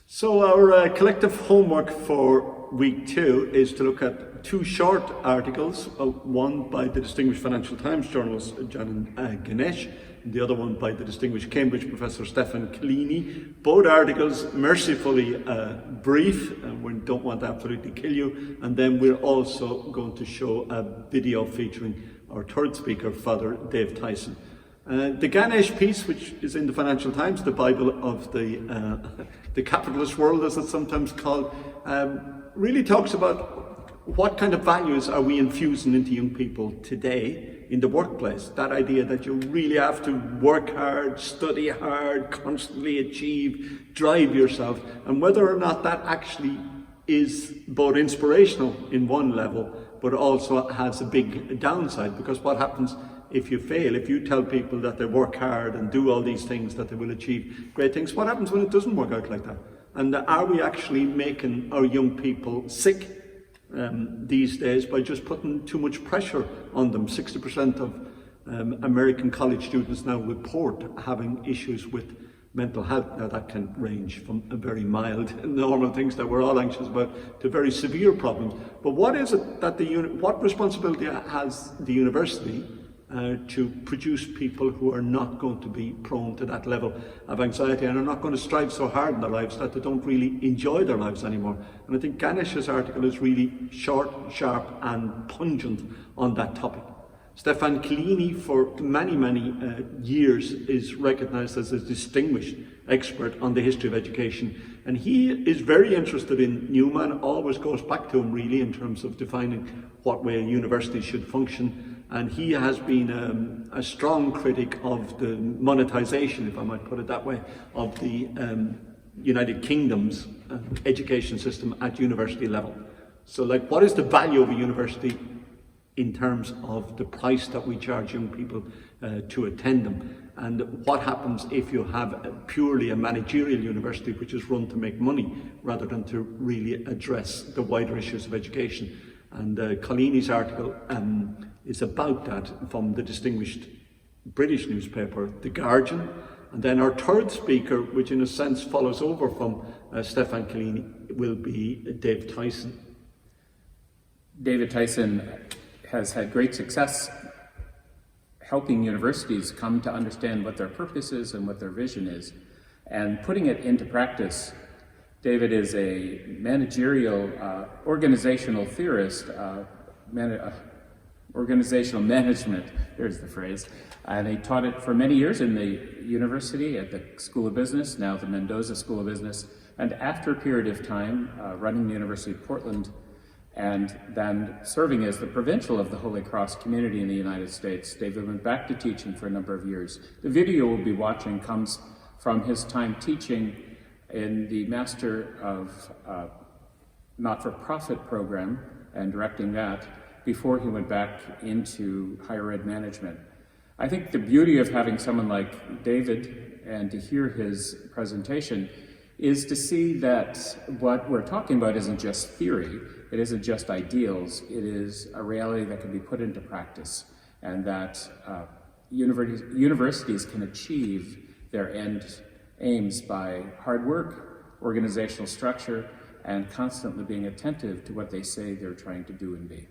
So our collective homework for week 2 is to look at 2 short articles, one by the distinguished Financial Times journalist John Ganesh, and the other one by the distinguished Cambridge professor Stefan Collini. Both articles mercifully brief, and we don't want to absolutely kill you, and then we're also going to show a video featuring our third speaker, Father Dave Tyson. The Ganesh piece, which is in the Financial Times, the Bible of the capitalist world, as it's sometimes called, really talks about what kind of values are we infusing into young people today in the workplace. That idea that you really have to work hard, study hard, constantly achieve, drive yourself, and whether or not that actually is both inspirational in one level, but also has a big downside, because what happens if you fail, if you tell people that they work hard and do all these things, that they will achieve great things, what happens when it doesn't work out like that? And are we actually making our young people sick these days by just putting too much pressure on them? 60% of American college students now report having issues with mental health. Now that can range from a very mild, normal things that we're all anxious about to very severe problems. But what is it that what responsibility has the university to produce people who are not going to be prone to that level of anxiety and are not going to strive so hard in their lives that they don't really enjoy their lives anymore? And I think Ganesh's article is really short, sharp and pungent on that topic. Stefan Collini, for many years, is recognised as a distinguished expert on the history of education, and he is very interested in Newman, always goes back to him really in terms of defining what way a university should function. And he has been a strong critic of the monetization, if I might put it that way, of the United Kingdom's education system at university level. So, what is the value of a university in terms of the price that we charge young people to attend them? And what happens if you have purely a managerial university which is run to make money rather than to really address the wider issues of education? And Collini's article is about that from the distinguished British newspaper, The Guardian. And then our third speaker, which in a sense follows over from Stefan Collini, will be Dave Tyson. David Tyson has had great success helping universities come to understand what their purpose is and what their vision is, and putting it into practice. David is a managerial, organizational theorist, organizational management, there's the phrase, and he taught it for many years in the university at the School of Business, now the Mendoza School of Business, and after a period of time running the University of Portland and then serving as the provincial of the Holy Cross community in the United States, David went back to teaching for a number of years. The video we'll be watching comes from his time teaching in the Master of Not-for-Profit program and directing that before he went back into higher ed management. I think the beauty of having someone like David and to hear his presentation is to see that what we're talking about isn't just theory, it isn't just ideals, it is a reality that can be put into practice, and that universities can achieve their aims by hard work, organizational structure, and constantly being attentive to what they say they're trying to do and be.